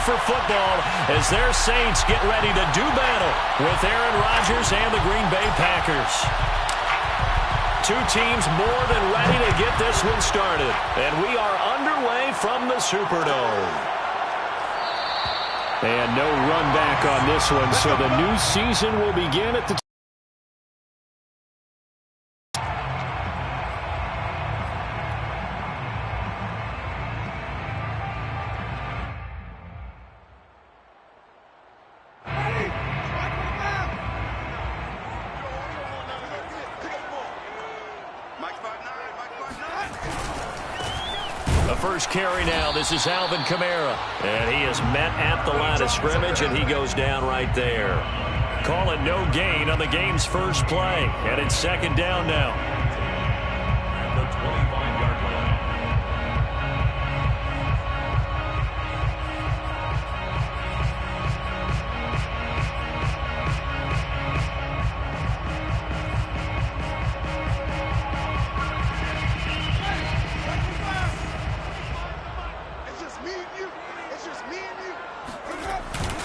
for football as their Saints get ready to do battle with Aaron Rodgers and the Green Bay Packers. Two teams more than ready to get this one started. And we are underway from the Superdome. And no run back on this one, so the new season will begin at the first carry now. This is Alvin Kamara. And he is met at the line of scrimmage, and he goes down right there. Call it no gain on the game's first play. And it's second down now. The 25-yard line.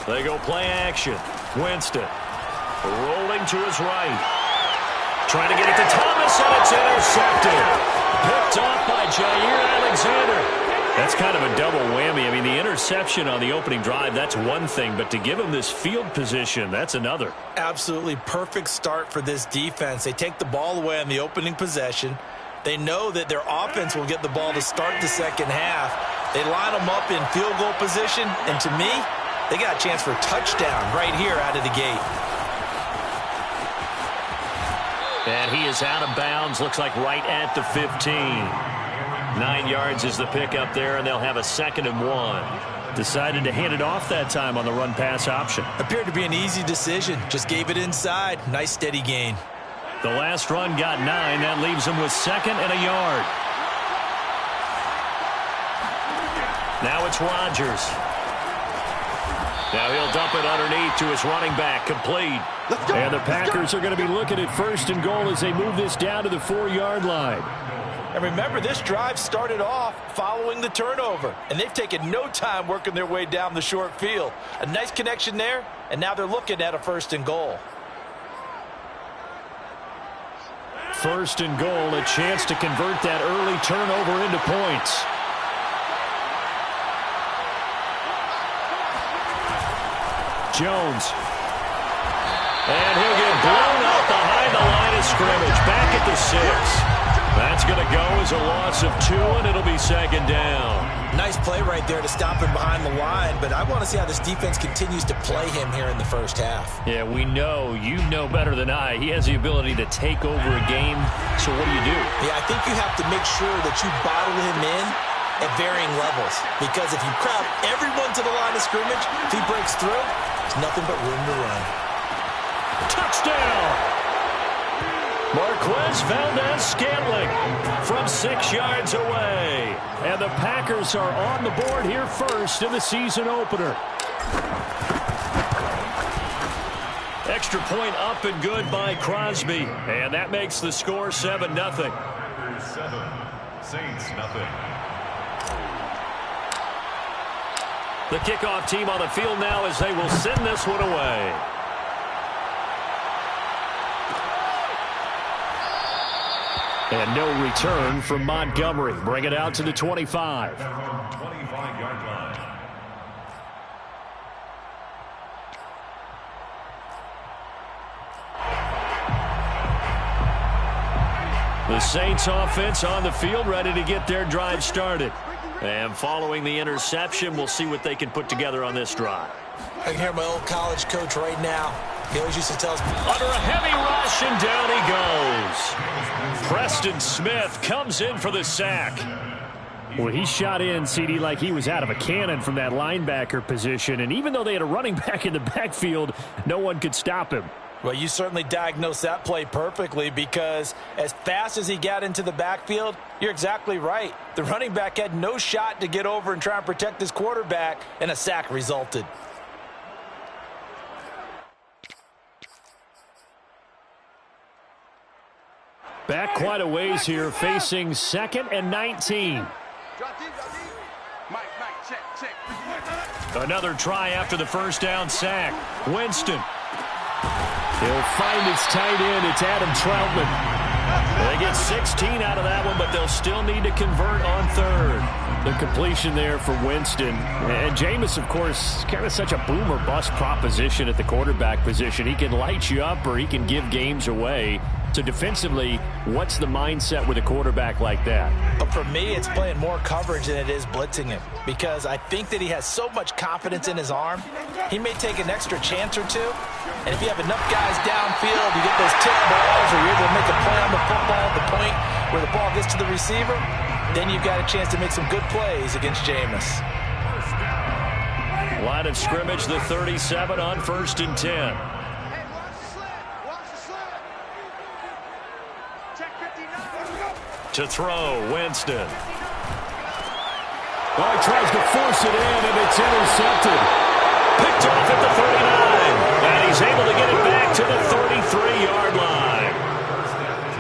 They go play action. Winston rolling to his right. Trying to get it to Thomas, and it's intercepted. Picked off by Jair Alexander. That's kind of a double whammy. I mean, the interception on the opening drive, that's one thing. But to give him this field position, that's another. Absolutely perfect start for this defense. They take the ball away on the opening possession. They know that their offense will get the ball to start the second half. They line them up in field goal position. And to me, they got a chance for a touchdown right here out of the gate. And he is out of bounds, looks like right at the 15. 9 yards is the pickup there, and they'll have a 2nd and 1. Decided to hand it off that time on the run-pass option. Appeared to be an easy decision. Just gave it inside. Nice steady gain. The last run got 9. That leaves him with 2nd and a yard. Now it's Rodgers. Now he'll dump it underneath to his running back, complete. And the Packers are going to be looking at 1st and goal as they move this down to the 4-yard line. And remember, this drive started off following the turnover. And they've taken no time working their way down the short field. A nice connection there, and now they're looking at a 1st and goal. 1st and goal, a chance to convert that early turnover into points. Jones. And he'll get blown out behind the line of scrimmage. Back at the 6. That's going to go as a loss of 2, and it'll be 2nd down. Nice play right there to stop him behind the line, but I want to see how this defense continues to play him here in the first half. Yeah, we know. You know better than I. He has the ability to take over a game, so what do? Yeah, I think you have to make sure that you bottle him in at varying levels, because if you crowd everyone to the line of scrimmage, if he breaks through, there's nothing but room to run. Touchdown! Marquez Valdez-Scantling from 6 yards away. And the Packers are on the board here first in the season opener. Extra point up and good by Crosby. And that makes the score 7-0. 7, Saints nothing. The kickoff team on the field now as they will send this one away. And no return from Montgomery. Bring it out to the 25. 25-yard line. The Saints offense on the field, ready to get their drive started. And following the interception, we'll see what they can put together on this drive. I can hear my old college coach right now. He always used to tell us, under a heavy rush, and down he goes. Preston Smith comes in for the sack. Well, he shot in, CD, like he was out of a cannon from that linebacker position. And even though they had a running back in the backfield, no one could stop him. Well, you certainly diagnosed that play perfectly, because as fast as he got into the backfield, you're exactly right. The running back had no shot to get over and try and protect his quarterback, and a sack resulted. Back quite a ways here, facing 2nd and 19. Mike, check. Another try after the first down sack. Winston. He'll find his tight end. It's Adam Troutman. They get 16 out of that one, but they'll still need to convert on third. The completion there for Winston. And Jameis, of course, kind of such a boom or bust proposition at the quarterback position. He can light you up or he can give games away. So defensively, what's the mindset with a quarterback like that? For me, it's playing more coverage than it is blitzing him, because I think that he has so much confidence in his arm. He may take an extra chance or two, and if you have enough guys downfield, you get those tip balls, or you're able to make a play on the football at the point where the ball gets to the receiver, then you've got a chance to make some good plays against Jameis. Line of scrimmage, the 37 on 1st and 10. To throw, Winston. Oh, he tries to force it in, and it's intercepted. Picked off at the 39. And he's able to get it back to the 33-yard line.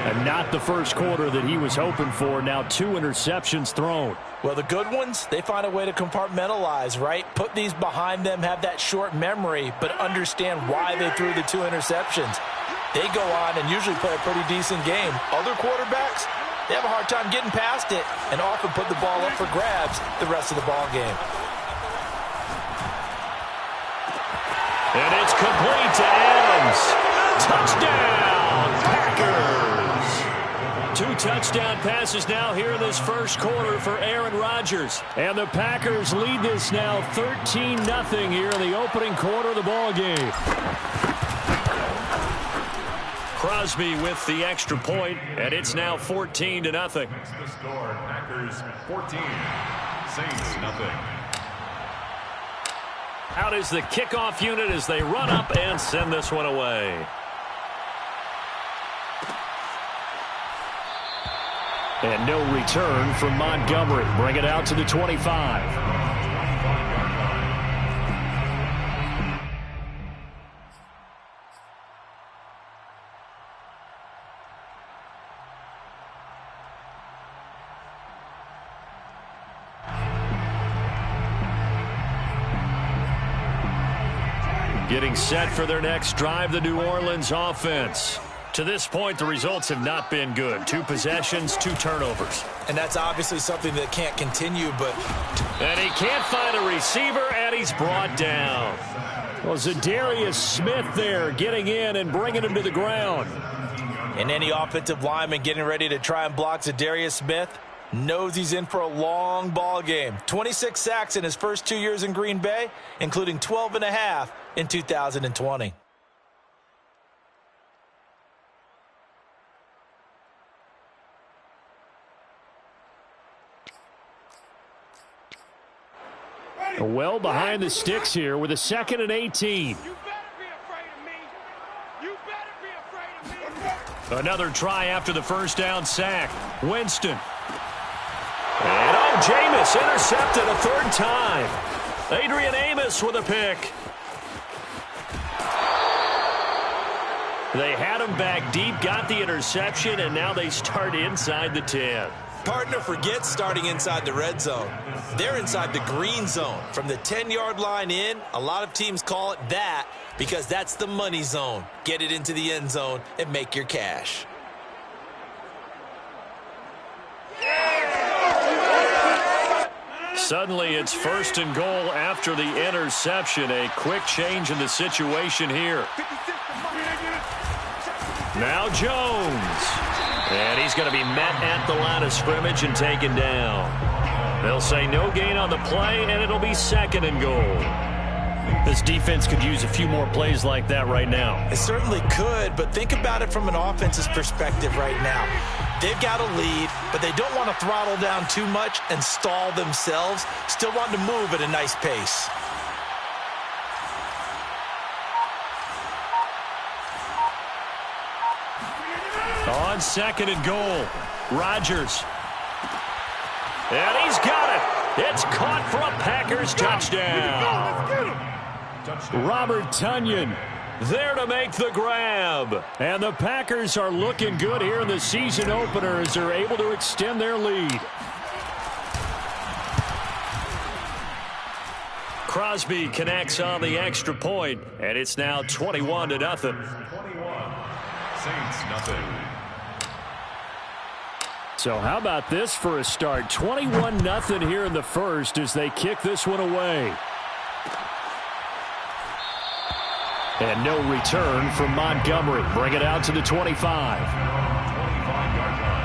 And not the first quarter that he was hoping for. Now 2 interceptions thrown. Well, the good ones, they find a way to compartmentalize, right? Put these behind them, have that short memory, but understand why they threw the 2 interceptions. They go on and usually play a pretty decent game. Other quarterbacks, they have a hard time getting past it and often put the ball up for grabs the rest of the ball game. And it's complete to Adams. Touchdown, Packers. 2 touchdown passes now here in this first quarter for Aaron Rodgers. And the Packers lead this now 13-0 here in the opening quarter of the ball game. Crosby with the extra point, and it's now 14-0. That's the score. Packers 14, Saints nothing. Out is the kickoff unit as they run up and send this one away. And no return from Montgomery. Bring it out to the 25. Getting set for their next drive, the New Orleans offense. To this point, the results have not been good. 2 possessions, 2 turnovers. And that's obviously something that can't continue, but... And he can't find a receiver, and he's brought down. Well, Zadarius Smith there getting in and bringing him to the ground. And any offensive lineman getting ready to try and block Zadarius Smith knows he's in for a long ball game. 26 sacks in his first 2 years in Green Bay, including 12.5 in 2020. Well behind the sticks here with a 2nd and 18. You better be afraid of me. You better be afraid of me. Another try after the first down sack. Winston. And Jameis intercepted a 3rd time. Adrian Amos with a pick. They had him back deep, got the interception, and now they start inside the 10. Partner forgets starting inside the red zone. They're inside the green zone. From the 10-yard line in, a lot of teams call it that because that's the money zone. Get it into the end zone and make your cash. Suddenly it's 1st and goal after the interception. A quick change in the situation here. Now Jones. And he's going to be met at the line of scrimmage and taken down. They'll say no gain on the play, and it'll be 2nd and goal. This defense could use a few more plays like that right now. It certainly could, but think about it from an offense's perspective right now. They've got a lead, but they don't want to throttle down too much and stall themselves. Still want to move at a nice pace. On 2nd and goal, Rodgers. And he's got it. It's caught for a Packers touchdown. Robert Tonyan there to make the grab. And the Packers are looking good here in the season opener as they're able to extend their lead. Crosby connects on the extra point, and it's now 21-0. 21. Saints nothing. So how about this for a start? 21-0 here in the first as they kick this one away. And no return from Montgomery. Bring it out to the 25. 25-yard line.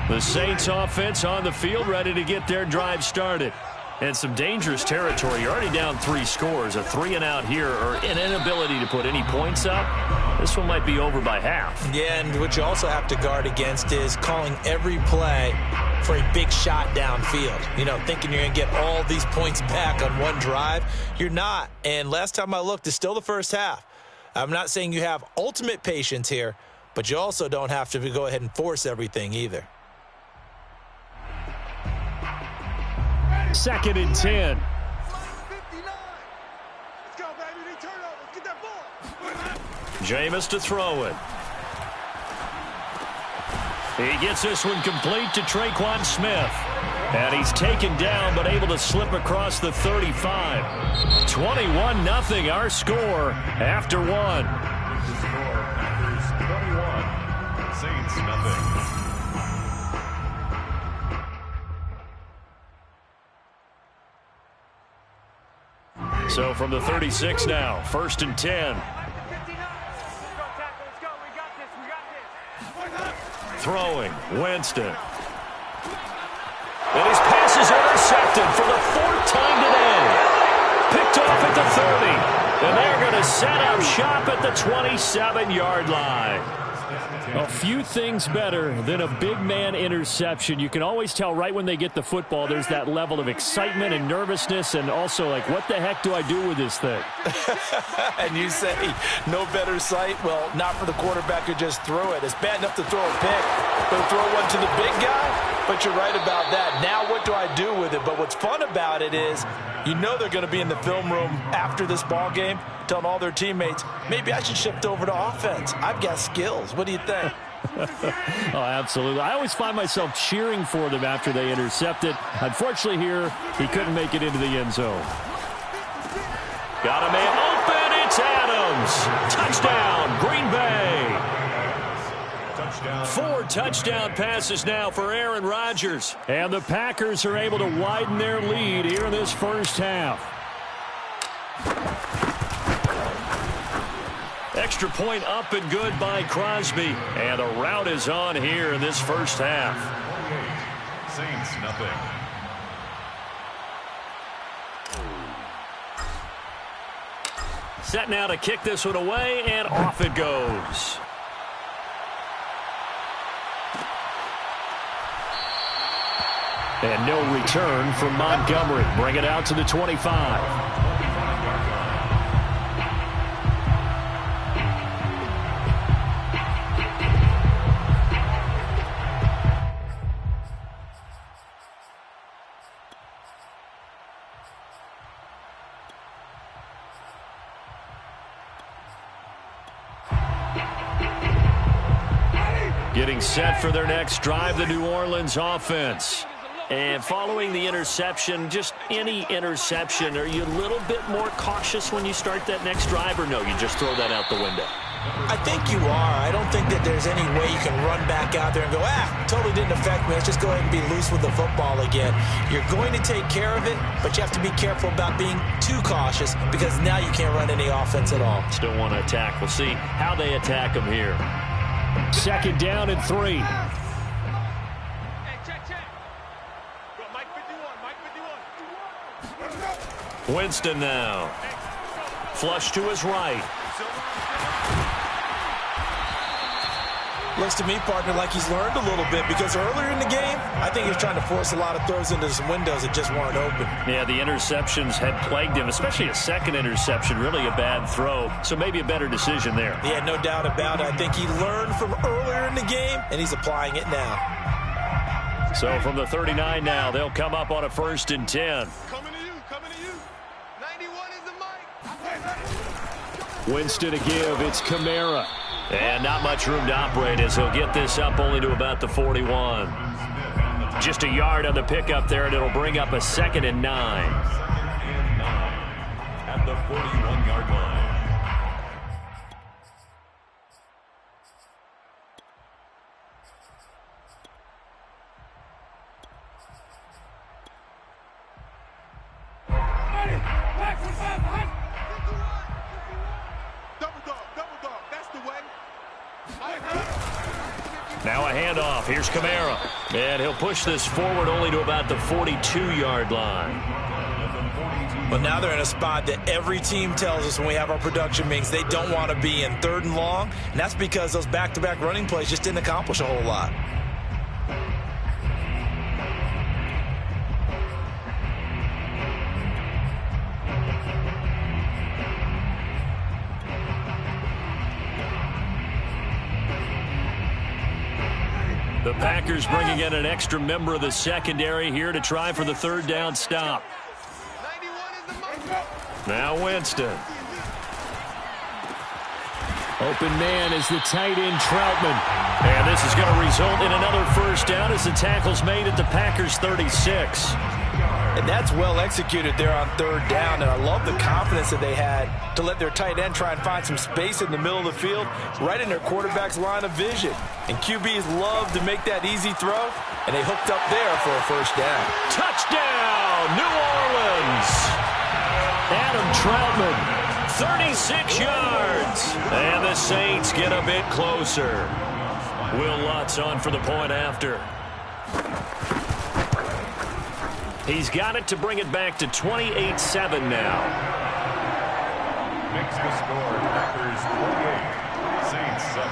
The Saints offense on the field, ready to get their drive started. And some dangerous territory. You're already down 3 scores. A 3-and-out here, or an inability to put any points up. This one might be over by half. Yeah, and what you also have to guard against is calling every play for a big shot downfield. You know, thinking you're going to get all these points back on one drive. You're not. And last time I looked, it's still the first half. I'm not saying you have ultimate patience here, but you also don't have to go ahead and force everything either. 2nd and 10. 59. Let's go, baby. They turn over. Let's get that ball. Jameis to throw it. He gets this one complete to Traquan Smith. And he's taken down but able to slip across the 35. 21-0 our score after 1. The score, Packers 21. Saints nothing. So from the 36 now, 1st and 10. Throwing, Winston. And his pass is intercepted for the 4th time today. Picked off at the 30. And they're going to set up shop at the 27-yard line. A few things better than a big man interception. You can always tell right when they get the football, there's that level of excitement and nervousness, and also like, what the heck do I do with this thing? And you say, no better sight? Well, not for the quarterback who just threw it. It's bad enough to throw a pick, but throw one to the big guy? But you're right about that. Now what do I do with it? But what's fun about it is, you know they're going to be in the film room after this ball game, telling all their teammates, maybe I should shift over to offense. I've got skills. What do you think? Oh, absolutely. I always find myself cheering for them after they intercept it. Unfortunately here, he couldn't make it into the end zone. Got a man open. It's Adams. Touchdown, Green Bay. Touchdown. 4 touchdown passes now for Aaron Rodgers. And the Packers are able to widen their lead here in this first half. Extra point up and good by Crosby. And the route is on here in this first half. 28. Saints nothing. Set now to kick this one away, and off it goes. And no return from Montgomery. Bring it out to the 25. Getting set for their next drive, the New Orleans offense. And following the interception, just any interception, are you a little bit more cautious when you start that next drive, or no, you just throw that out the window? I think you are. I don't think that there's any way you can run back out there and go, totally didn't affect me. Let's just go ahead and be loose with the football again. You're going to take care of it, but you have to be careful about being too cautious because now you can't run any offense at all. Still want to attack. We'll see how they attack them here. 2nd down and 3. Hey, check. Go, Mike 51. Winston now. Flush to his right. Looks to me, partner, like he's learned a little bit because earlier in the game, I think he was trying to force a lot of throws into some windows that just weren't open. Yeah, the interceptions had plagued him, especially a second interception, really a bad throw. So maybe a better decision there. Yeah, no doubt about it. I think he learned from earlier in the game, and he's applying it now. So from the 39 now, they'll come up on a 1st and 10. Coming to you, coming to you. 91 is the mic. Winston to give. It's Kamara. And not much room to operate as he'll get this up only to about the 41. Just a yard on the pickup there, and it'll bring up a 2nd and 9. At the 41-yard line. Now a handoff. Here's Kamara. And he'll push this forward only to about the 42-yard line. But now they're in a spot that every team tells us when we have our production meetings they don't want to be in, 3rd and long. And that's because those back-to-back running plays just didn't accomplish a whole lot. The Packers bringing in an extra member of the secondary here to try for the 3rd down stop. Now Winston. Open man is the tight end Troutman. And this is going to result in another 1st down as the tackle's made at the Packers 36. And that's well executed there on 3rd down. And I love the confidence that they had to let their tight end try and find some space in the middle of the field, right in their quarterback's line of vision. And QBs love to make that easy throw, and they hooked up there for a 1st down. Touchdown, New Orleans! Adam Troutman, 36 yards. And the Saints get a bit closer. Will Lutz on for the point after. He's got it to bring it back to 28-7 now. Makes the score Packers 28, Saints 7.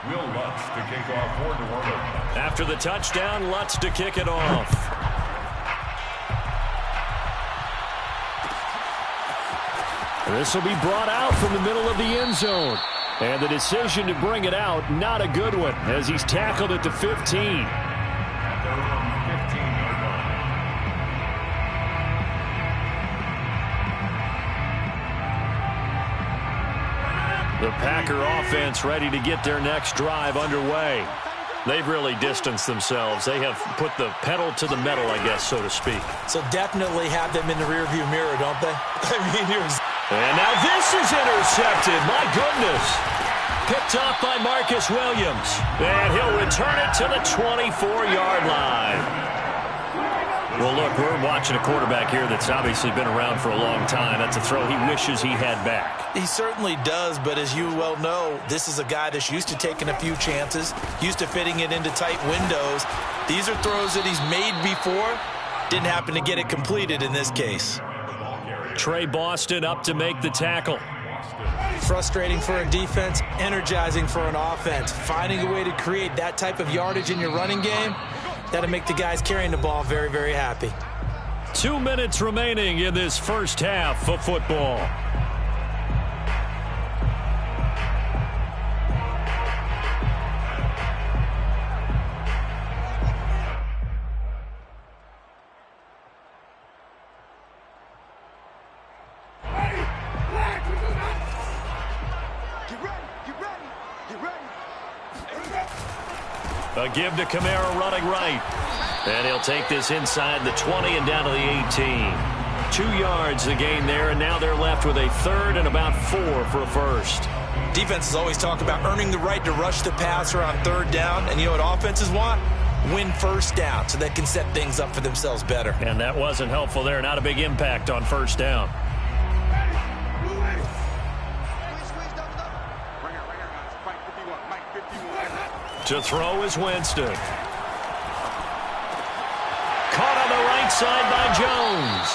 Will Lutz to kick off for New Orleans. After the touchdown, Lutz to kick it off. This will be brought out from the middle of the end zone. And the decision to bring it out, not a good one, as he's tackled at the 15. The Packer offense ready to get their next drive underway. They've really distanced themselves. They have put the pedal to the metal, I guess, so to speak. So definitely have them in the rearview mirror, don't they? And now this is intercepted. My goodness. Picked off by Marcus Williams. And he'll return it to the 24-yard line. Well, look, we're watching a quarterback here that's obviously been around for a long time. That's a throw he wishes he had back. He certainly does, but as you well know, this is a guy that's used to taking a few chances, used to fitting it into tight windows. These are throws that he's made before. Didn't happen to get it completed in this case. Trey Boston up to make the tackle. Frustrating for a defense, energizing for an offense. Finding a way to create that type of yardage in your running game, that'll make the guys carrying the ball very, very happy. 2 minutes remaining in this first half of football. A give to Kamara running right. And he'll take this inside the 20 and down to the 18. 2 yards the gain there, and now they're left with a 3rd and about 4 for a 1st. Defenses always talk about earning the right to rush the passer on 3rd down. And you know what offenses want? Win 1st down so they can set things up for themselves better. And that wasn't helpful there. Not a big impact on 1st down. To throw is Winston. Caught on the right side by Jones.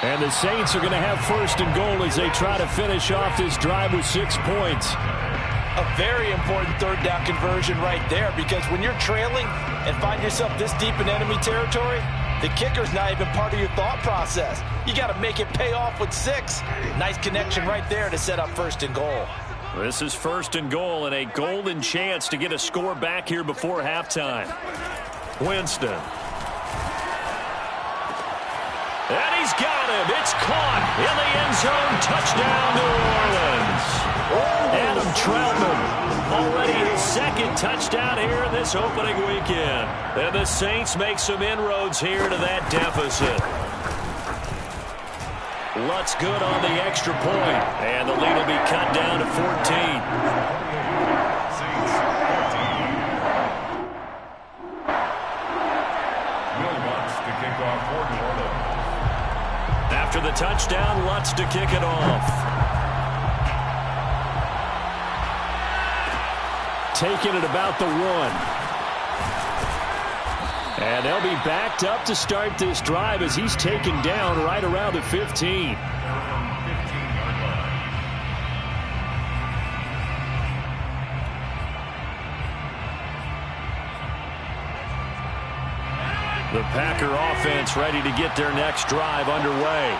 And the Saints are going to have 1st and goal as they try to finish off this drive with 6 points. A very important 3rd down conversion right there, because when you're trailing and find yourself this deep in enemy territory, the kicker's not even part of your thought process. You got to make it pay off with 6. Nice connection right there to set up 1st and goal. This is 1st and goal and a golden chance to get a score back here before halftime. Winston. And he's got him. It's caught in the end zone. Touchdown, New Orleans. Adam Troutman, already his 2nd touchdown here this opening weekend. And the Saints make some inroads here to that deficit. Lutz good on the extra point. And the lead will be cut down to 14. Saints 14. Will Lutz to kick off for New Orleans. After the touchdown, Lutz to kick it off. Taking it about the 1. And they'll be backed up to start this drive as he's taken down right around the 15. 15-yard line. The Packer offense ready to get their next drive underway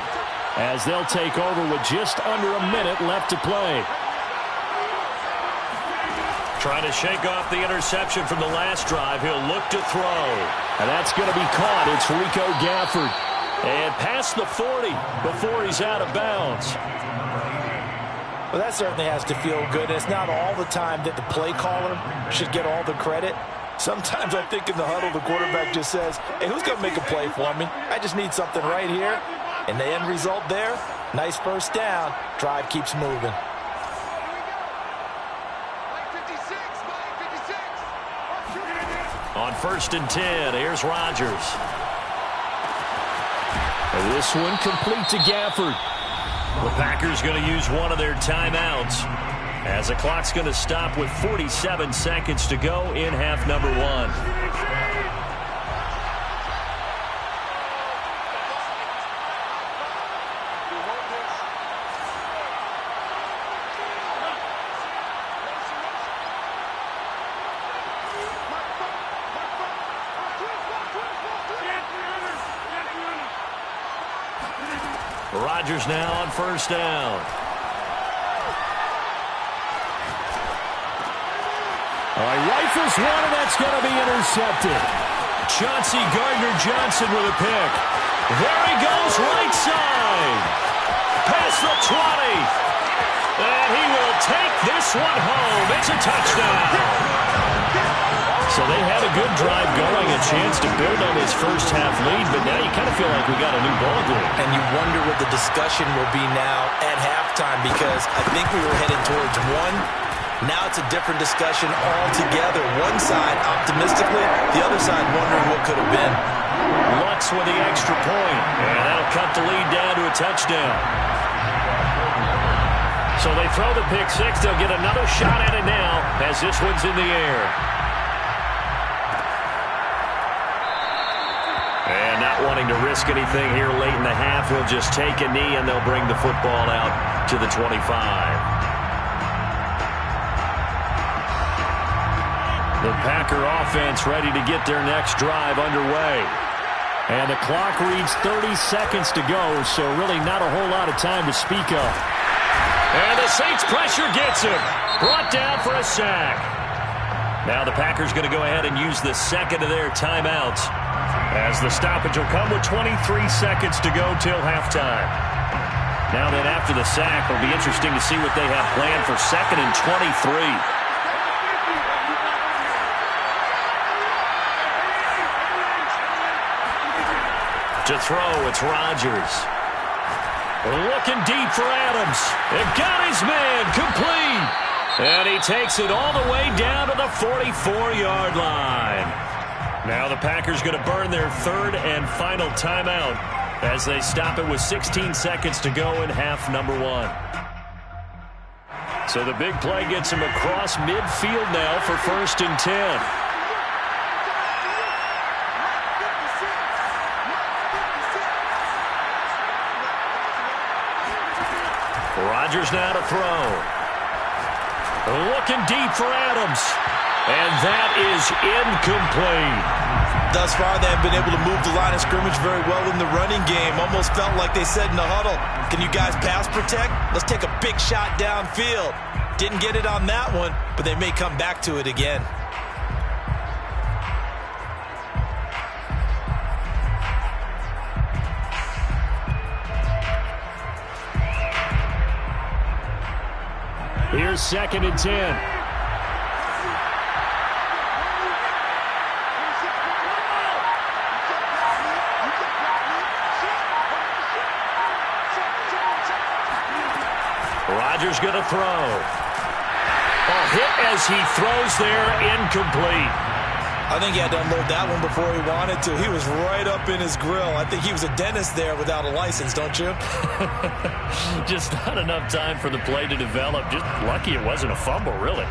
as they'll take over with just under a minute left to play. Trying to shake off the interception from the last drive. He'll look to throw. And that's going to be caught. It's Rico Gafford. And past the 40 before he's out of bounds. Well, that certainly has to feel good. It's not all the time that the play caller should get all the credit. Sometimes I think in the huddle, the quarterback just says, hey, who's going to make a play for me? I just need something right here. And the end result there, nice first down. Drive keeps moving. On 1st and 10, here's Rodgers. And this one complete to Gafford. The Packers going to use one of their timeouts as the clock's going to stop with 47 seconds to go in half number 1. Rodgers now on 1st down. All right, rifles one, and that's going to be intercepted. Chauncey Gardner-Johnson with a pick. There he goes, right side. Past the 20. And he will take this one home. It's a touchdown. So they had a good drive going, a chance to build on his first half lead, but now you kind of feel like we got a new ball game. And you wonder what the discussion will be now at halftime, because I think we were heading towards one. Now it's a different discussion altogether. One side optimistically, the other side wondering what could have been. Lutz with the extra point, and that'll cut the lead down to a touchdown. So they throw the pick six. They'll get another shot at it now as this one's in the air. And not wanting to risk anything here late in the half, he'll just take a knee and they'll bring the football out to the 25. The Packer offense ready to get their next drive underway. And the clock reads 30 seconds to go, so really not a whole lot of time to speak of. And the Saints pressure gets him. Brought down for a sack. Now the Packers going to go ahead and use the second of their timeouts, as the stoppage will come with 23 seconds to go till halftime. Now then, after the sack, it'll be interesting to see what they have planned for 2nd and 23. To throw, it's Rodgers. Looking deep for Adams. And got his man complete. And he takes it all the way down to the 44-yard line. Now the Packers going to burn their 3rd and final timeout as they stop it with 16 seconds to go in half number 1. So the big play gets him across midfield now for 1st and 10. Rodgers now to throw. Looking deep for Adams. And that is incomplete. Thus far, they have been able to move the line of scrimmage very well in the running game. Almost felt like they said in the huddle, can you guys pass protect? Let's take a big shot downfield. Didn't get it on that one, but they may come back to it again. Here's 2nd and 10. Rodgers going to throw. Hit as he throws there, incomplete. I think he had to unload that one before he wanted to. He was right up in his grill. I think he was a dentist there without a license, don't you? Just not enough time for the play to develop. Just lucky it wasn't a fumble, really.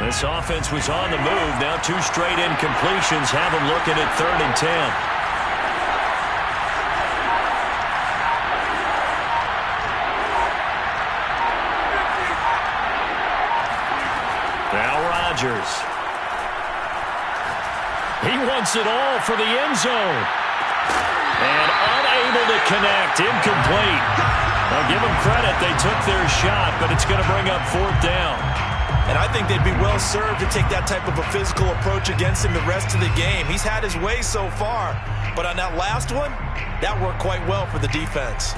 This offense was on the move. Now 2 straight incompletions have them looking at 3rd and 10. Now Rodgers. He wants it all for the end zone. And unable to connect. Incomplete. I'll give them credit. They took their shot, but it's going to bring up 4th down. And I think they'd be well served to take that type of a physical approach against him the rest of the game. He's had his way so far, but on that last one, that worked quite well for the defense.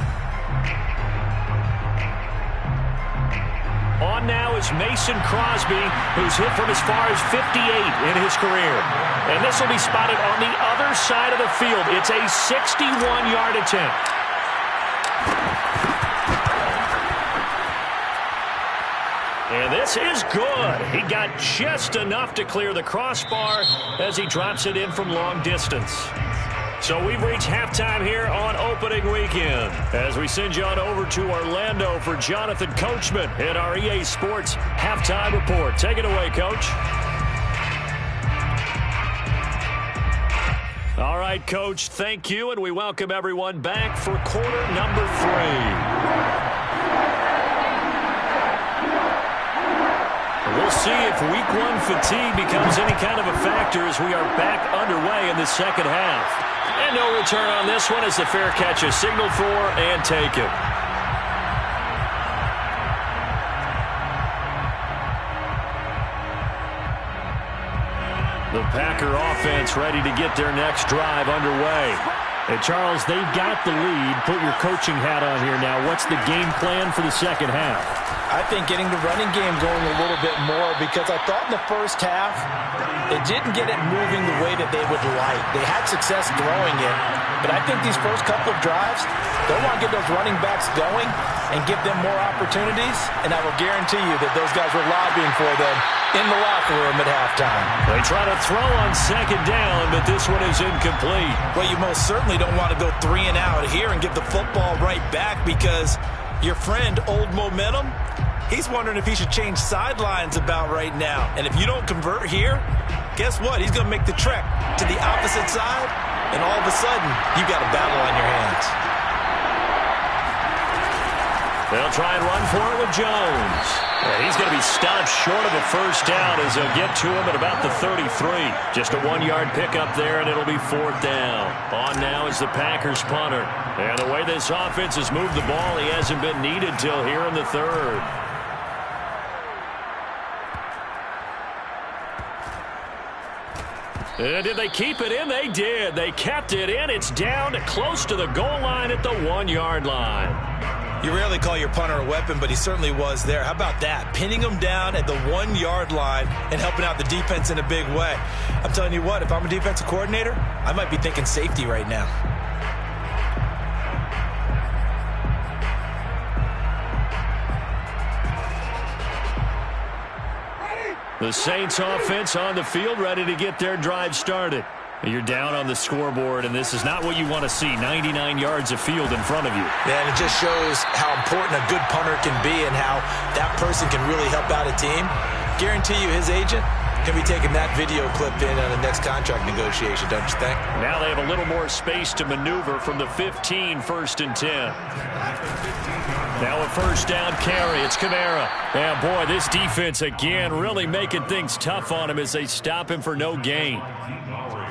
On now is Mason Crosby, who's hit from as far as 58 in his career. And this will be spotted on the other side of the field. It's a 61-yard attempt. And this is good. He got just enough to clear the crossbar as he drops it in from long distance. So we've reached halftime here on opening weekend as we send you on over to Orlando for Jonathan Coachman in our EA Sports Halftime Report. Take it away, Coach. All right, Coach, thank you, and we welcome everyone back for quarter number 3. We'll see if week 1 fatigue becomes any kind of a factor as we are back underway in the second half. And no return on this one as the fair catch is signaled for and taken. The Packer offense ready to get their next drive underway. And Charles, they've got the lead. Put your coaching hat on here now. What's the game plan for the second half? I think getting the running game going a little bit more because I thought in the first half they didn't get it moving the way that they would like. They had success throwing it, but I think these first couple of drives, they'll want to get those running backs going and give them more opportunities, and I will guarantee you that those guys were lobbying for them in the locker room at halftime. They try to throw on second down, but this one is incomplete. Well, you most certainly don't want to go 3 and out here and give the football right back because your friend, Old Momentum, he's wondering if he should change sidelines about right now. And if you don't convert here, guess what? He's going to make the trek to the opposite side, and all of a sudden, you've got a battle on your hands. They'll try and run for it with Jones. He's going to be stopped short of a first down as they'll get to him at about the 33. Just a 1-yard pickup there, and it'll be 4th down. On now is the Packers punter. And the way this offense has moved the ball, he hasn't been needed till here in the 3rd. Did they keep it in? They did. They kept it in. It's down close to the goal line at the 1-yard line. You rarely call your punter a weapon, but he certainly was there. How about that? Pinning him down at the 1-yard line and helping out the defense in a big way. I'm telling you what, if I'm a defensive coordinator, I might be thinking safety right now. The Saints offense on the field, ready to get their drive started. You're down on the scoreboard, and this is not what you want to see, 99 yards of field in front of you. Yeah, and it just shows how important a good punter can be and how that person can really help out a team. Guarantee you his agent can be taking that video clip in on the next contract negotiation, don't you think? Now they have a little more space to maneuver from the 15, 1st and 10. Now a first down carry. It's Kamara. Yeah, boy, this defense again really making things tough on him as they stop him for no gain.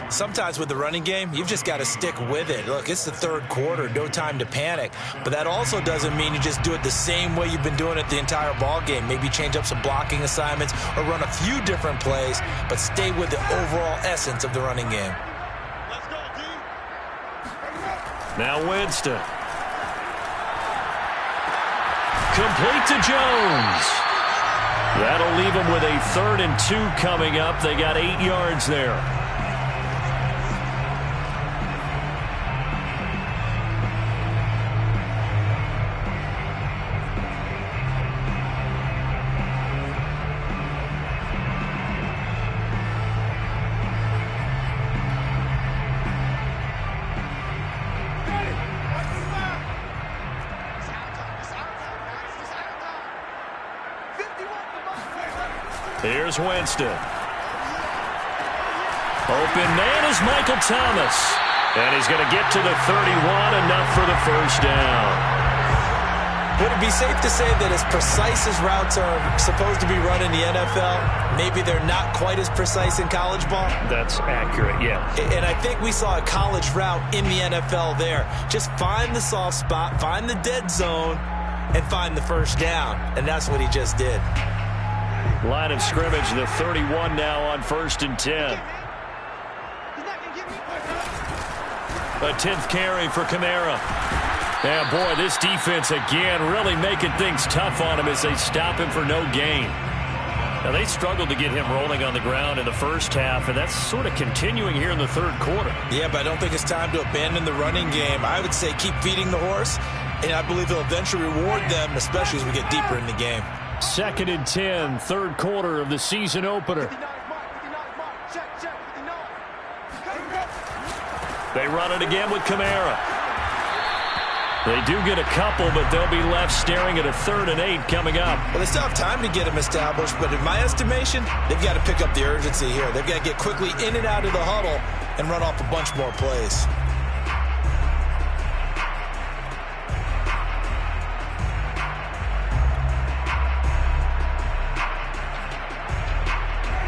Sometimes with the running game, you've just got to stick with it. Look, it's the third quarter, no time to panic. But that also doesn't mean you just do it the same way you've been doing it the entire ball game. Maybe change up some blocking assignments or run a few different plays, but stay with the overall essence of the running game. Let's go, D. Now Winston. Complete to Jones. That'll leave them with a 3rd and 2 coming up. They got 8 yards there. Here's Winston. Open man is Michael Thomas. And he's going to get to the 31, enough for the first down. Would it be safe to say that as precise as routes are supposed to be run in the NFL, maybe they're not quite as precise in college ball? That's accurate, yeah. And I think we saw a college route in the NFL there. Just find the soft spot, find the dead zone, and find the first down. And that's what he just did. Line of scrimmage, the 31 now on 1st and 10. A 10th carry for Kamara. Yeah, boy, this defense again really making things tough on him as they stop him for no gain. Now, they struggled to get him rolling on the ground in the first half, and that's sort of continuing here in the third quarter. Yeah, but I don't think it's time to abandon the running game. I would say keep feeding the horse, and I believe he'll eventually reward them, especially as we get deeper in the game. 2nd and 10, third quarter of the season opener. They run it again with Kamara. They do get a couple, but they'll be left staring at a 3rd and 8 coming up. Well, they still have time to get him established, but in my estimation, they've got to pick up the urgency here. They've got to get quickly in and out of the huddle and run off a bunch more plays.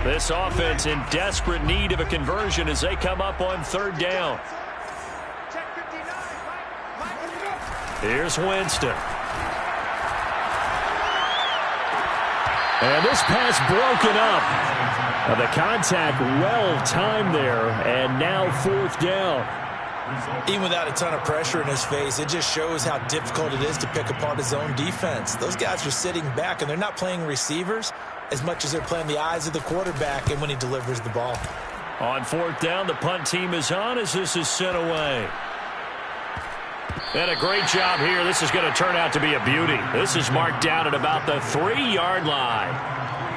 This offense in desperate need of a conversion as they come up on 3rd down. Here's Winston. And this pass broken up. The contact well timed there, and now 4th down. Even without a ton of pressure in his face, it just shows how difficult it is to pick apart his own defense. Those guys are sitting back, and they're not playing receivers as much as they're playing the eyes of the quarterback and when he delivers the ball. On 4th down, the punt team is on as this is sent away. And a great job here. This is going to turn out to be a beauty. This is marked down at about the 3-yard line.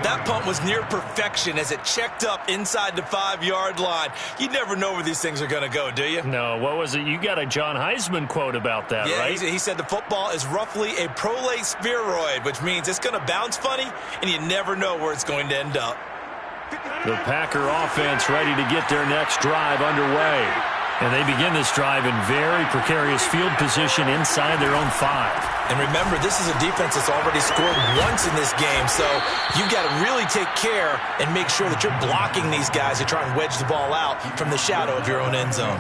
That punt was near perfection as it checked up inside the 5-yard line. You never know where these things are going to go, do you? No, what was it? You got a John Heisman quote about that, yeah, right? He said the football is roughly a prolate spheroid, which means it's going to bounce funny, and you never know where it's going to end up. The Packer offense ready to get their next drive underway. And they begin this drive in very precarious field position inside their own 5. And remember, this is a defense that's already scored once in this game, so you've got to really take care and make sure that you're blocking these guys to try and wedge the ball out from the shadow of your own end zone.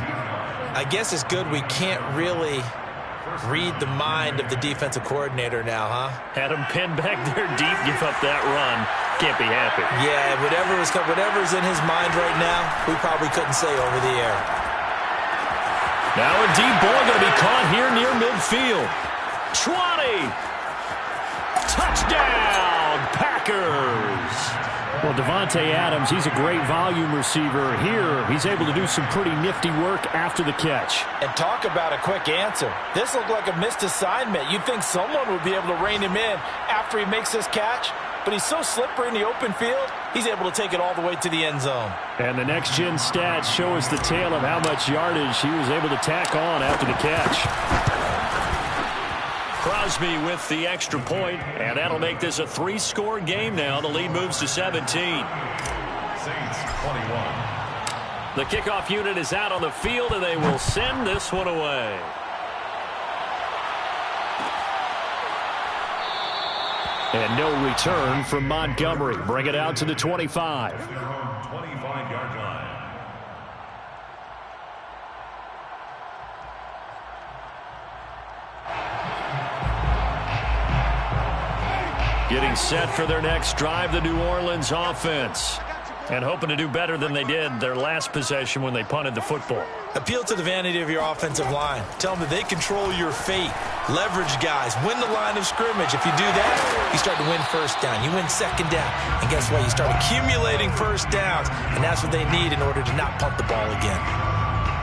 I guess it's good we can't really read the mind of the defensive coordinator now, huh? Had him pinned back there deep, give up that run. Can't be happy. Yeah, whatever's in his mind right now, we probably couldn't say over the air. Now a deep ball going to be caught here near midfield. 20. Touchdown, Packers. Well, Devontae Adams, he's a great volume receiver. Here, he's able to do some pretty nifty work after the catch. And talk about a quick answer. This looked like a missed assignment. You'd think someone would be able to rein him in after he makes this catch. But he's so slippery in the open field, he's able to take it all the way to the end zone. And the next-gen stats show us the tale of how much yardage he was able to tack on after the catch. Crosby with the extra point, and that'll make this a 3-score game now. The lead moves to 17. Saints 21. The kickoff unit is out on the field, and they will send this one away. And no return from Montgomery. Bring it out to the 25. 25-yard line. Getting set for their next drive, the New Orleans offense. And hoping to do better than they did their last possession when they punted the football. Appeal to the vanity of your offensive line. Tell them that they control your fate. Leverage guys. Win the line of scrimmage. If you do that, you start to win first down. You win second down. And guess what? You start accumulating first downs. And that's what they need in order to not punt the ball again.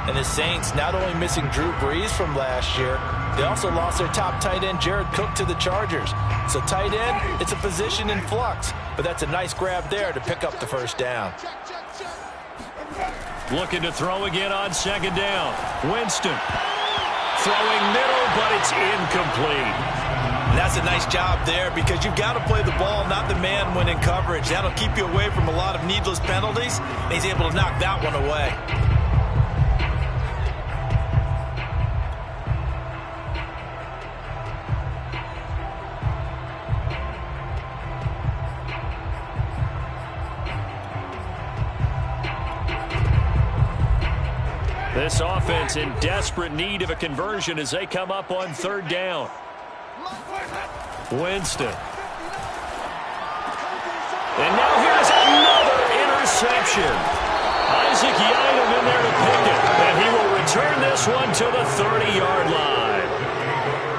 And the Saints not only missing Drew Brees from last year, they also lost their top tight end, Jared Cook, to the Chargers. So tight end, it's a position in flux. But that's a nice grab there to pick up the first down. Looking to throw again on second down. Winston throwing middle, but it's incomplete. And that's a nice job there because you've got to play the ball, not the man when in coverage. That'll keep you away from a lot of needless penalties. And he's able to knock that one away. This offense in desperate need of a conversion as they come up on third down. Winston. And now here's another interception. Isaac Yiadom in there to pick it. And he will return this one to the 30-yard line.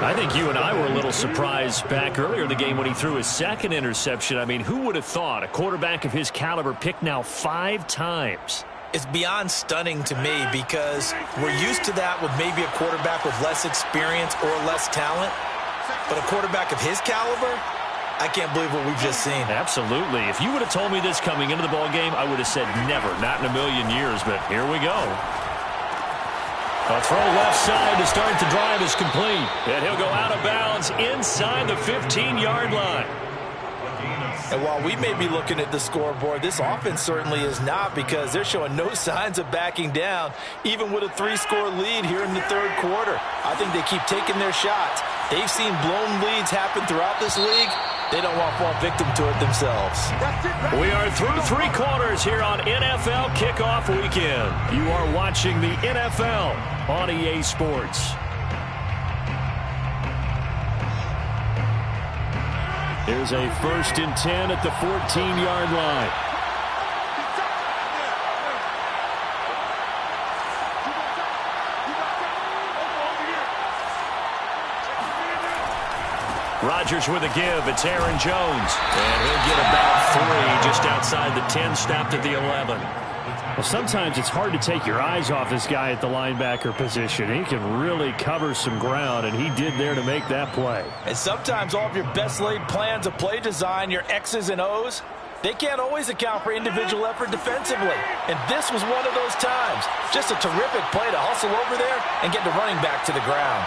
I think you and I were a little surprised back earlier in the game when he threw his second interception. I mean, who would have thought a quarterback of his caliber picked now 5 times? It's beyond stunning to me because we're used to that with maybe a quarterback with less experience or less talent. But a quarterback of his caliber, I can't believe what we've just seen. Absolutely. If you would have told me this coming into the ball game, I would have said never, not in a million years. But here we go. A throw left side to start the drive is complete. And he'll go out of bounds inside the 15-yard line. And while we may be looking at the scoreboard, this offense certainly is not because they're showing no signs of backing down, even with a 3-score lead here in the third quarter. I think they keep taking their shots. They've seen blown leads happen throughout this league. They don't want to fall victim to it themselves. We are through 3 quarters here on NFL Kickoff Weekend. You are watching the NFL on EA Sports. Here's a 1st and 10 at the 14-yard line. Rodgers with a give. It's Aaron Jones. And he'll get about 3 just outside the 10, stopped at the 11. Well, sometimes it's hard to take your eyes off this guy at the linebacker position. He can really cover some ground, and he did there to make that play. And sometimes all of your best laid plans of play design, your X's and O's, they can't always account for individual effort defensively. And this was one of those times. Just a terrific play to hustle over there and get the running back to the ground.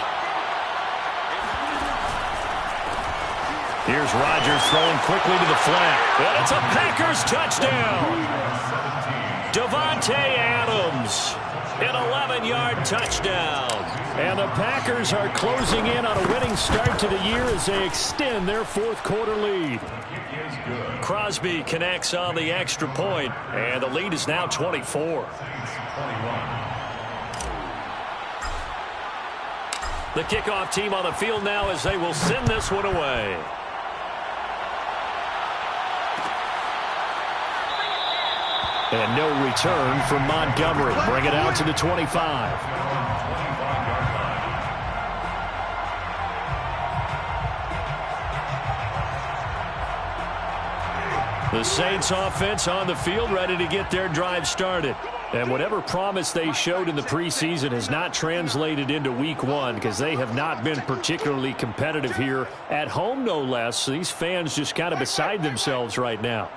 Here's Rodgers throwing quickly to the flat. And it's a Packers touchdown. Davante Adams, an 11-yard touchdown. And the Packers are closing in on a winning start to the year as they extend their 4th quarter lead. Crosby connects on the extra point, and the lead is now 24. The kickoff team on the field now as they will send this one away. And no return from Montgomery. Bring it out to the 25. The Saints offense on the field ready to get their drive started. And whatever promise they showed in the preseason has not translated into week 1 because they have not been particularly competitive here at home, no less. So these fans just kind of beside themselves right now.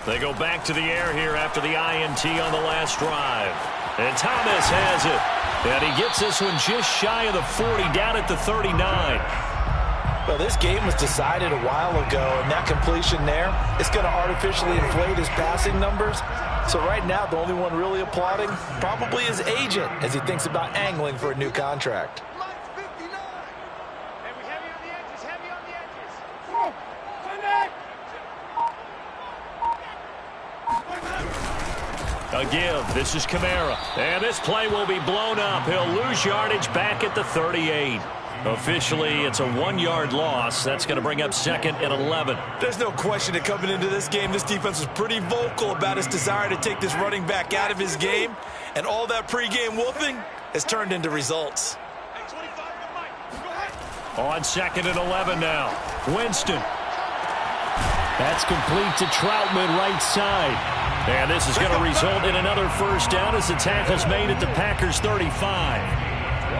They go back to the air here after the INT on the last drive. And Thomas has it. And he gets this one just shy of the 40, down at the 39. Well, this game was decided a while ago, and that completion there, it's going to artificially inflate his passing numbers. So right now, the only one really applauding probably his agent as he thinks about angling for a new contract. A give. This is Kamara. And this play will be blown up. He'll lose yardage back at the 38. Officially, it's a 1-yard loss. That's going to bring up 2nd and 11. There's no question that coming into this game, this defense was pretty vocal about its desire to take this running back out of his game. And all that pregame whooping has turned into results. On 2nd and 11 now. Winston. That's complete to Troutman, right side. And this is going to result in another first down as the tackle's made at the Packers' 35.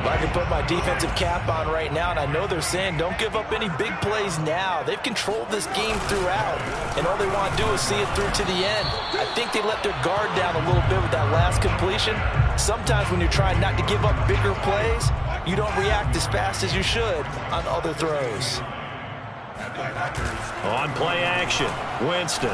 I can put my defensive cap on right now, and I know they're saying don't give up any big plays now. They've controlled this game throughout, and all they want to do is see it through to the end. I think they let their guard down a little bit with that last completion. Sometimes when you're trying not to give up bigger plays, you don't react as fast as you should on other throws. On play action, Winston.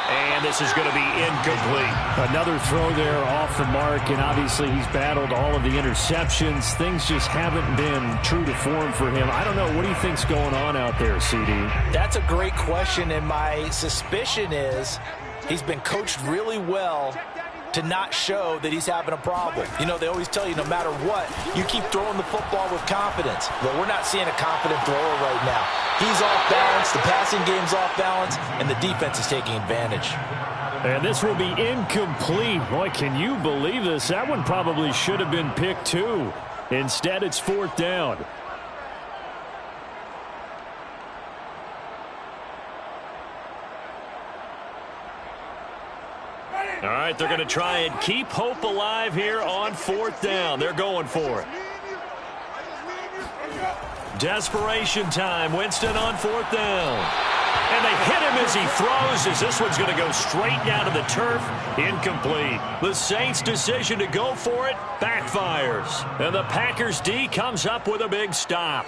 And this is going to be incomplete. Another throw there off the mark, and obviously he's battled all of the interceptions. Things just haven't been true to form for him. I don't know. What do you think's going on out there, CD? That's a great question, and my suspicion is he's been coached really well to not show that he's having a problem. You know, they always tell you no matter what, you keep throwing the football with confidence. Well, we're not seeing a confident thrower right now. He's off balance, the passing game's off balance, and the defense is taking advantage. And this will be incomplete. Boy, can you believe this? That one probably should have been picked too. Instead, it's 4th down. All right, they're going to try and keep hope alive here on 4th down. They're going for it. Desperation time. Winston on 4th down. And they hit him as he throws, as this one's going to go straight down to the turf. Incomplete. The Saints' decision to go for it backfires. And the Packers D comes up with a big stop.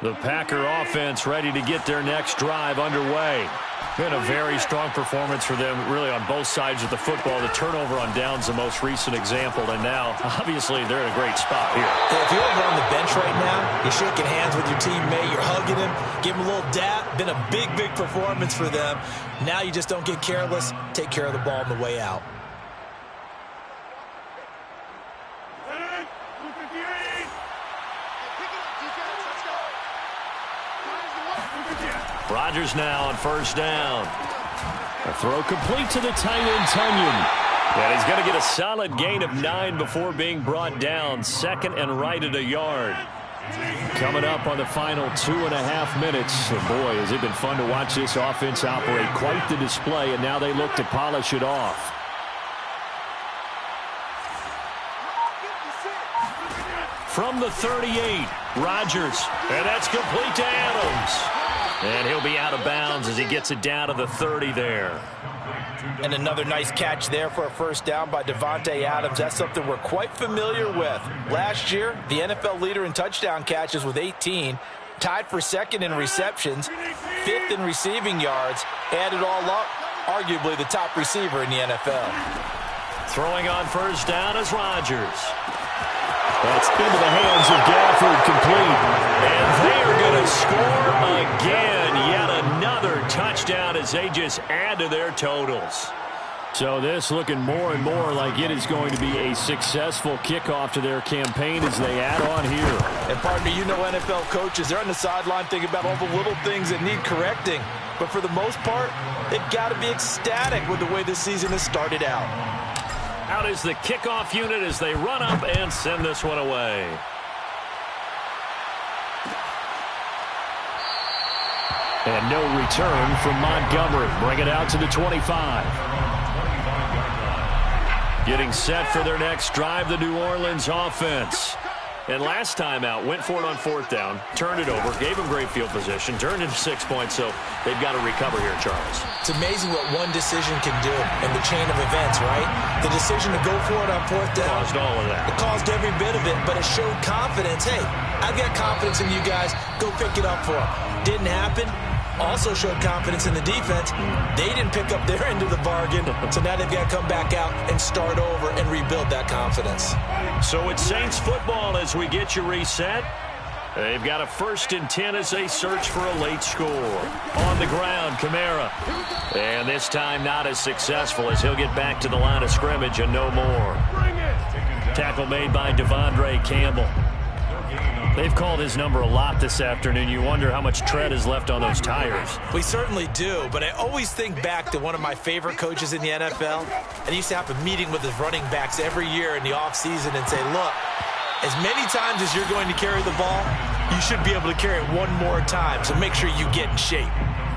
The Packer offense ready to get their next drive underway. Been a very strong performance for them, really, on both sides of the football. The turnover on downs, the most recent example, and now, obviously, they're in a great spot here. If you're over on the bench right now, you're shaking hands with your teammate, you're hugging him, give him a little dap. Been a big, big performance for them. Now you just don't get careless. Take care of the ball on the way out. Rodgers now on 1st down. A throw complete to the tight end, Tunyon. And he's going to get a solid gain of 9 before being brought down. 2nd and right at 1 yard. Coming up on the final 2.5 minutes. And boy, has it been fun to watch this offense operate. Quite the display, and now they look to polish it off. From the 38, Rodgers. And that's complete to Adams. And he'll be out of bounds as he gets it down to the 30 there. And another nice catch there for a first down by Davante Adams. That's something we're quite familiar with. Last year, the NFL leader in touchdown catches with 18, tied for 2nd in receptions, 5th in receiving yards, added all up, arguably the top receiver in the NFL. Throwing on 1st down is Rodgers. That's into the hands of Gafford, complete. And they are going to score again. Yet another touchdown as they just add to their totals. So this looking more and more like it is going to be a successful kickoff to their campaign as they add on here. And partner, you know NFL coaches, they're on the sideline thinking about all the little things that need correcting. But for the most part, they've got to be ecstatic with the way this season has started out. Out is the kickoff unit as they run up and send this one away. And no return from Montgomery. Bring it out to the 25. Getting set for their next drive, the New Orleans offense. And last time out, went for it on 4th down, turned it over, gave them great field position, turned into 6 points, so they've got to recover here, Charles. It's amazing what one decision can do in the chain of events, right? The decision to go for it on 4th down. Caused all of that. It caused every bit of it, but it showed confidence. Hey, I've got confidence in you guys. Go pick it up for them. Didn't happen. Also showed confidence in the defense. They didn't pick up their end of the bargain, so now they've got to come back out and start over and rebuild that confidence. So it's Saints football as we get you reset. They've got a 1st and 10 as they search for a late score. On the ground, Kamara. And this time not as successful as he'll get back to the line of scrimmage and no more. Tackle made by Devondre Campbell. They've called his number a lot this afternoon. You wonder how much tread is left on those tires. We certainly do, but I always think back to one of my favorite coaches in the NFL. And he used to have a meeting with his running backs every year in the offseason and say, look, as many times as you're going to carry the ball, you should be able to carry it one more time, so make sure you get in shape.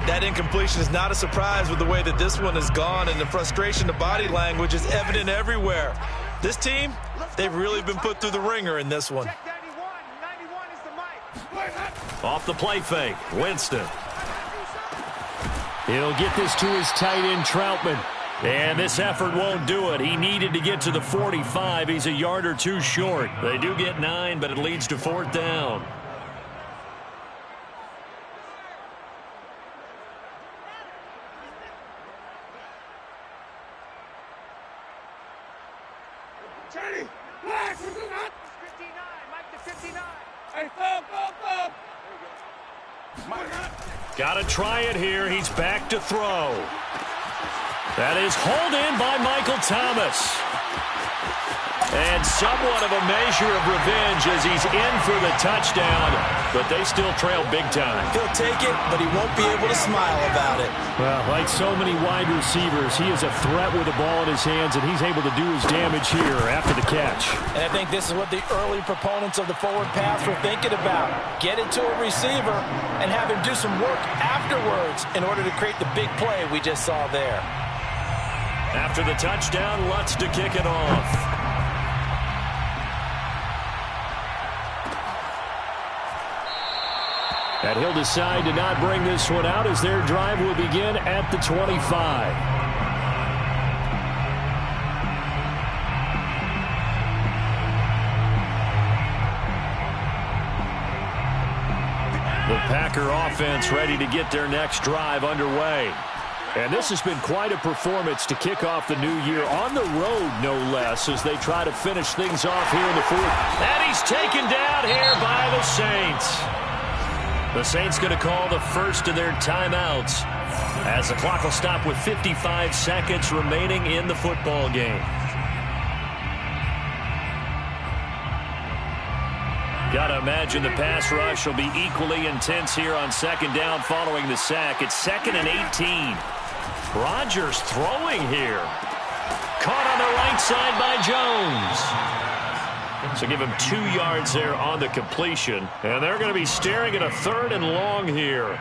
That incompletion is not a surprise with the way that this one has gone, and the frustration, the body language is evident everywhere. This team, they've really been put through the ringer in this one. Off the play fake, Winston. He'll get this to his tight end, Troutman. And this effort won't do it. He needed to get to the 45. He's a yard or two short. They do get 9, but it leads to 4th down. Got to try it here. He's back to throw. That is hauled in by Michael Thomas. And somewhat of a measure of revenge as he's in for the touchdown, but they still trail big time. He'll take it, but he won't be able to smile about it. Well, like so many wide receivers, he is a threat with the ball in his hands, and he's able to do his damage here after the catch. And I think this is what the early proponents of the forward pass were thinking about. Get it to a receiver and have him do some work afterwards in order to create the big play we just saw there. After the touchdown, Lutz to kick it off. And he'll decide to not bring this one out as their drive will begin at the 25. The Packer offense ready to get their next drive underway. And this has been quite a performance to kick off the new year on the road, no less, as they try to finish things off here in the 4th. And he's taken down here by the Saints. The Saints going to call the first of their timeouts as the clock will stop with 55 seconds remaining in the football game. Got to imagine the pass rush will be equally intense here on 2nd down following the sack. It's 2nd and 18. Rodgers throwing here. Caught on the right side by Jones. So give him 2 yards there on the completion. And they're going to be staring at a 3rd and long here.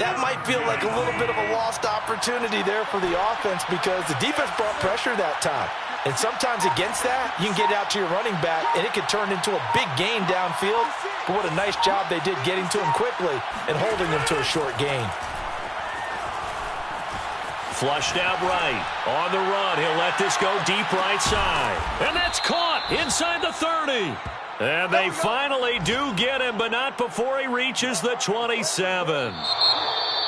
That might feel like a little bit of a lost opportunity there for the offense because the defense brought pressure that time. And sometimes against that, you can get out to your running back, and it could turn into a big gain downfield. But what a nice job they did getting to him quickly and holding him to a short gain. Flushed out right. On the run, he'll let this go deep right side. And that's caught inside the 30. And they finally do get him, but not before he reaches the 27.